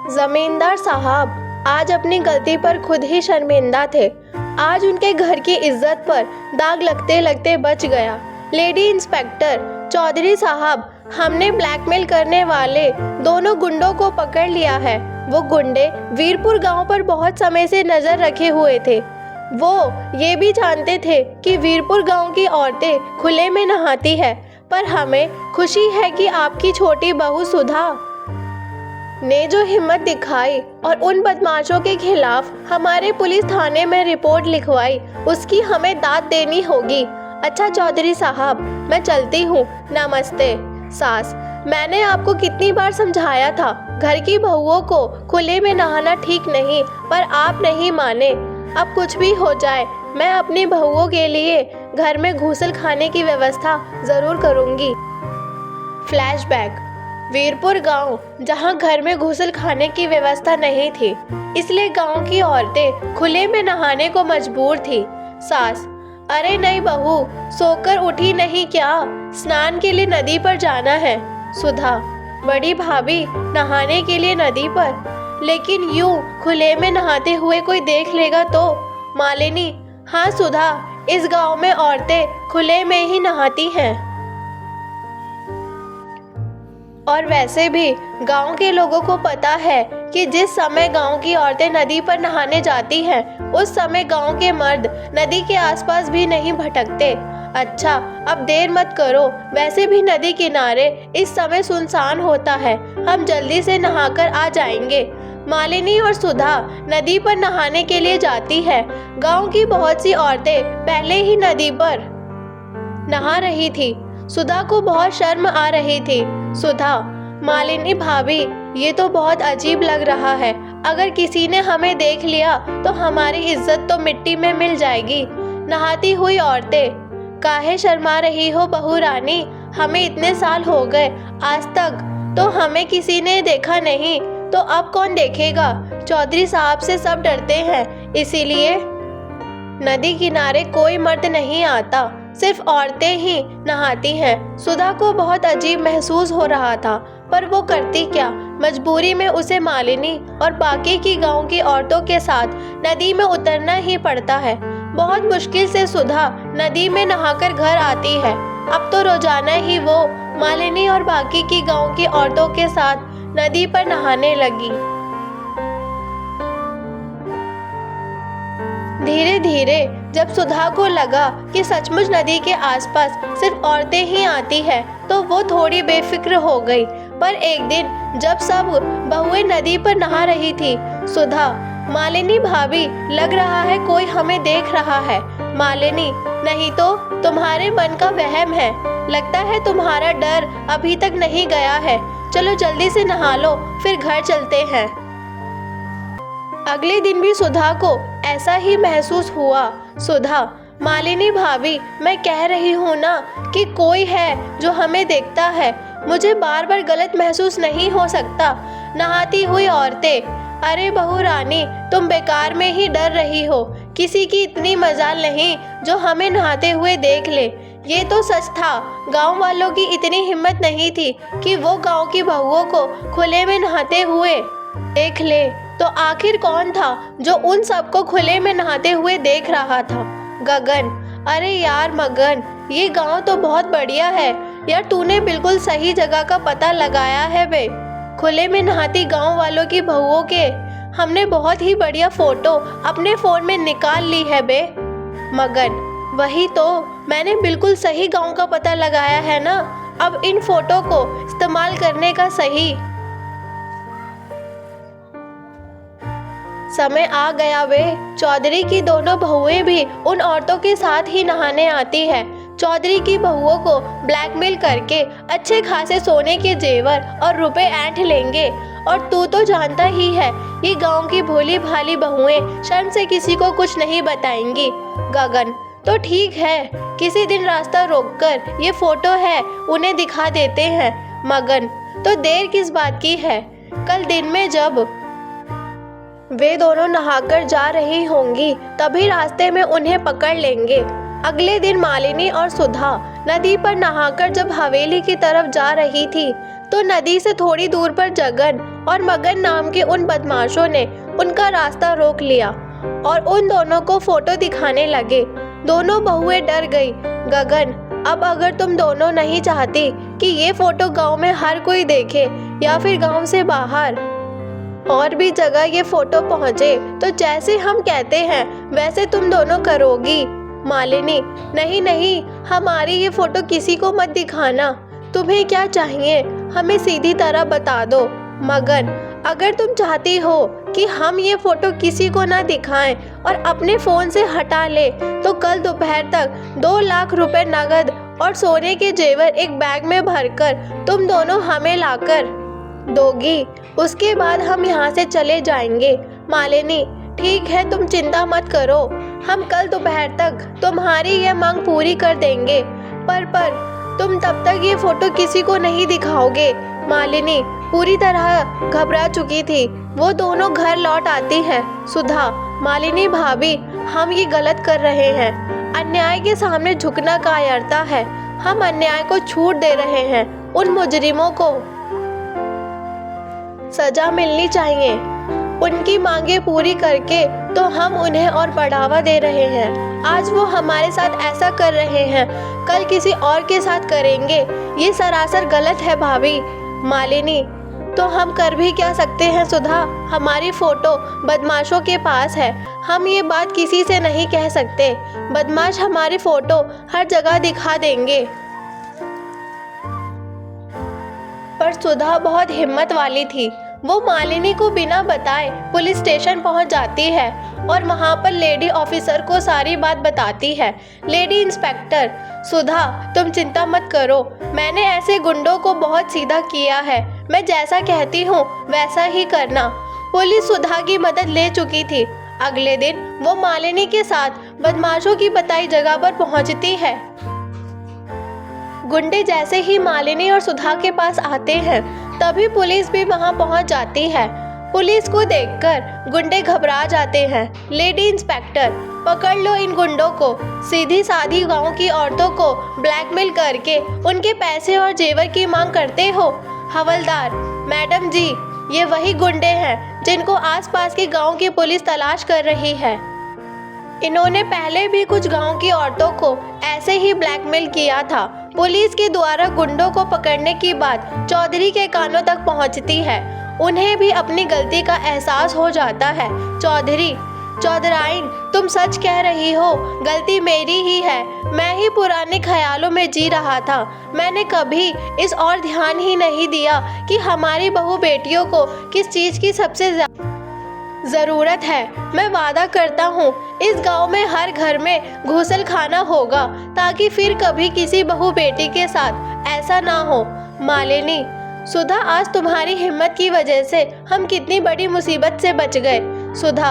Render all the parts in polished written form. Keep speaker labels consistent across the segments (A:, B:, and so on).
A: जमींदार साहब आज अपनी गलती पर खुद ही शर्मिंदा थे। आज उनके घर की इज्जत पर दाग लगते लगते बच गया। लेडी इंस्पेक्टर चौधरी साहब, हमने ब्लैकमेल करने वाले दोनों गुंडों को पकड़ लिया है। वो गुंडे वीरपुर गांव पर बहुत समय से नजर रखे हुए थे। वो ये भी जानते थे कि वीरपुर गांव की औरतें खुले में नहाती है, पर हमें खुशी है कि आपकी छोटी बहू सुधा ने जो हिम्मत दिखाई और उन बदमाशों के खिलाफ हमारे पुलिस थाने में रिपोर्ट लिखवाई, उसकी हमें दाद देनी होगी। अच्छा चौधरी साहब, मैं चलती हूँ। नमस्ते। सास, मैंने आपको कितनी बार समझाया था, घर की बहुओं को खुले में नहाना ठीक नहीं, पर आप नहीं माने। अब कुछ भी हो जाए, मैं अपनी बहुओं के लिए घर में घूसल खाने की व्यवस्था जरूर करूँगी। फ्लैशबैक। वीरपुर गांव, जहां घर में घुसल खाने की व्यवस्था नहीं थी, इसलिए गांव की औरतें खुले में नहाने को मजबूर थी। सास, अरे नहीं बहू, सोकर उठी नहीं क्या? स्नान के लिए नदी पर जाना है। सुधा, बड़ी भाभी नहाने के लिए नदी पर? लेकिन यूं खुले में नहाते हुए कोई देख लेगा तो? मालिनी, हाँ सुधा, इस गांव में औरतें खुले में ही नहाती हैं। और वैसे भी गांव के लोगों को पता है कि जिस समय गांव की औरतें नदी पर नहाने जाती हैं, उस समय गांव के मर्द नदी के आसपास भी नहीं भटकते। अच्छा, अब देर मत करो, वैसे भी नदी किनारे इस समय सुनसान होता है। हम जल्दी से नहाकर आ जाएंगे। मालिनी और सुधा नदी पर नहाने के लिए जाती है। गांव की बहुत सी औरतें पहले ही नदी पर नहा रही थी। सुधा को बहुत शर्म आ रही थी। सुधा, मालिनी भाभी, ये तो बहुत अजीब लग रहा है। अगर किसी ने हमें देख लिया तो हमारी इज्जत तो मिट्टी में मिल जाएगी। नहाती हुई औरतें, काहे शर्मा रही हो बहू रानी? हमें इतने साल हो गए, आज तक तो हमें किसी ने देखा नहीं, तो अब कौन देखेगा? चौधरी साहब से सब डरते हैं, इसीलिए नदी किनारे कोई मर्द नहीं आता, सिर्फ औरतें ही नहाती हैं। सुधा को बहुत अजीब महसूस हो रहा था, पर वो करती क्या? मजबूरी में उसे मालिनी और बाकी की गांव की औरतों के साथ नदी में उतरना ही पड़ता है। बहुत मुश्किल से सुधा नदी में नहाकर घर आती है। अब तो रोजाना ही वो मालिनी और बाकी की गांव की औरतों के साथ नदी पर नहाने लगी। धीरे धीरे जब सुधा को लगा कि सचमुच नदी के आसपास सिर्फ औरतें ही आती हैं, तो वो थोड़ी बेफिक्र हो गई। पर एक दिन जब सब बहुएं नदी पर नहा रही थी, सुधा, मालिनी भाभी, लग रहा है कोई हमें देख रहा है। मालिनी, नहीं तो तुम्हारे मन का वहम है। लगता है तुम्हारा डर अभी तक नहीं गया है। चलो जल्दी से नहा लो, फिर घर चलते हैं। अगले दिन भी सुधा को ऐसा ही महसूस हुआ। सुधा, मालिनी भाभी, मैं कह रही हूँ ना कि कोई है जो हमें देखता है। मुझे बार बार गलत महसूस नहीं हो सकता। नहाती हुई औरतें, अरे बहू रानी, तुम बेकार में ही डर रही हो। किसी की इतनी मजाल नहीं जो हमें नहाते हुए देख ले। ये तो सच था, गांव वालों की इतनी हिम्मत नहीं थी कि वो गांव की बहुओं को खुले में नहाते हुए देख ले। तो आखिर कौन था जो उन सबको खुले में नहाते हुए देख रहा था? गगन, अरे यार मगन, ये गांव तो बहुत बढ़िया है यार, तूने बिल्कुल सही जगह का पता लगाया है बे। खुले में नहाती गांव वालों की बहुओं के हमने बहुत ही बढ़िया फोटो अपने फोन में निकाल ली है बे। मगन, वही तो, मैंने बिल्कुल सही गांव का पता लगाया है ना। अब इन फोटो को इस्तेमाल करने का सही समय आ गया वे। चौधरी की दोनों बहुएं भी उन औरतों के साथ ही नहाने आती है। चौधरी की बहुओं को ब्लैकमेल करके अच्छे खासे सोने के जेवर और रुपए ऐंठ लेंगे। और तू तो जानता ही है, ये गांव की भोली भाली बहुएं शर्म से किसी को कुछ नहीं बताएंगी। गगन, तो ठीक है, किसी दिन रास्ता रोककर ये फोटो है उन्हें दिखा देते हैं। मगन, तो देर किस बात की है? कल दिन में जब वे दोनों नहाकर जा रही होंगी, तभी रास्ते में उन्हें पकड़ लेंगे। अगले दिन मालिनी और सुधा नदी पर नहाकर जब हवेली की तरफ जा रही थी, तो नदी से थोड़ी दूर पर जगन और मगन नाम के उन बदमाशों ने उनका रास्ता रोक लिया और उन दोनों को फोटो दिखाने लगे। दोनों बहुएं डर गई। गगन, अब अगर तुम दोनों नहीं चाहती कि ये फोटो गांव में हर कोई देखे या फिर गांव से बाहर और भी जगह ये फोटो पहुंचे, तो जैसे हम कहते हैं वैसे तुम दोनों करोगी। मालिनी, नहीं नहीं, हमारी ये फोटो किसी को मत दिखाना। तुम्हें क्या चाहिए हमें सीधी तरह बता दो। मगन, अगर तुम चाहती हो कि हम ये फोटो किसी को ना दिखाएं और अपने फ़ोन से हटा ले, तो कल दोपहर तक 2 लाख रुपए नगद और सोने के जेवर एक बैग में भरकर तुम दोनों हमें लाकर दोगी। उसके बाद हम यहाँ से चले जाएंगे। मालिनी, ठीक है, तुम चिंता मत करो, हम कल दोपहर तक तुम्हारी ये मांग पूरी कर देंगे। पर तुम तब तक ये फोटो किसी को नहीं दिखाओगे। मालिनी पूरी तरह घबरा चुकी थी। वो दोनों घर लौट आती हैं। सुधा, मालिनी भाभी, हम ये गलत कर रहे हैं। अन्याय के सामने झुकना कायरता है। हम अन्याय को छूट दे रहे हैं। उन मुजरिमों को सजा मिलनी चाहिए। उनकी मांगे पूरी करके तो हम उन्हें और बढ़ावा दे रहे हैं। आज वो हमारे साथ ऐसा कर रहे हैं, कल किसी और के साथ करेंगे। ये सरासर गलत है भाभी। मालिनी, तो हम कर भी क्या सकते हैं सुधा? हमारी फोटो बदमाशों के पास है। हम ये बात किसी से नहीं कह सकते। बदमाश हमारी फोटो हर जगह दिखा देंगे। पर सुधा बहुत हिम्मत वाली थी। वो मालिनी को बिना बताए पुलिस स्टेशन पहुंच जाती है और वहां पर लेडी ऑफिसर को सारी बात बताती है। लेडी इंस्पेक्टर, सुधा, तुम चिंता मत करो, मैंने ऐसे गुंडों को बहुत सीधा किया है। मैं जैसा कहती हूँ वैसा ही करना। पुलिस सुधा की मदद ले चुकी थी। अगले दिन वो मालिनी के साथ बदमाशों की बताई जगह पर पहुंचती है। गुंडे जैसे ही मालिनी और सुधा के पास आते हैं, तभी पुलिस भी वहां पहुंच जाती है। पुलिस को देखकर गुंडे घबरा जाते हैं। लेडी इंस्पेक्टर, पकड़ लो इन गुंडों को। सीधी सादी गांव की औरतों को ब्लैकमेल करके उनके पैसे और जेवर की मांग करते हो। हवलदार, मैडम जी, ये वही गुंडे हैं जिनको आसपास के गांव की पुलिस तलाश कर रही है। इन्होंने पहले भी कुछ गांव की औरतों को ऐसे ही ब्लैकमेल किया था। पुलिस के द्वारा गुंडों को पकड़ने की बात चौधरी के कानों तक पहुंचती है। उन्हें भी अपनी गलती का एहसास हो जाता है। चौधराइन, तुम सच कह रही हो, गलती मेरी ही है। मैं ही पुराने ख्यालों में जी रहा था। मैंने कभी इस और ध्यान ही नहीं दिया कि हमारी बहू बेटियों को किस चीज़ की सबसे ज़रूरत है। मैं वादा करता हूँ इस गांव में हर घर में घूसल खाना होगा, ताकि फिर कभी किसी बहू बेटी के साथ ऐसा ना हो। मालिनी, सुधा, आज तुम्हारी हिम्मत की वजह से हम कितनी बड़ी मुसीबत से बच गए। सुधा,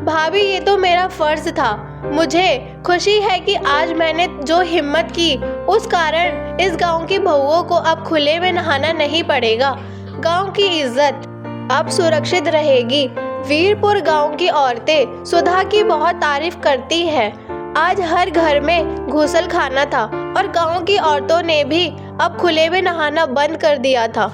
A: भाभी, ये तो मेरा फर्ज था। मुझे खुशी है कि आज मैंने जो हिम्मत की, उस कारण इस गांव की बहुओं को अब खुले में नहाना नहीं पड़ेगा। गांव की इज्जत अब सुरक्षित रहेगी। वीरपुर गांव की औरतें सुधा की बहुत तारीफ करती हैं। आज हर घर में घूसल खाना था और गांव की औरतों ने भी अब खुले में नहाना बंद कर दिया था।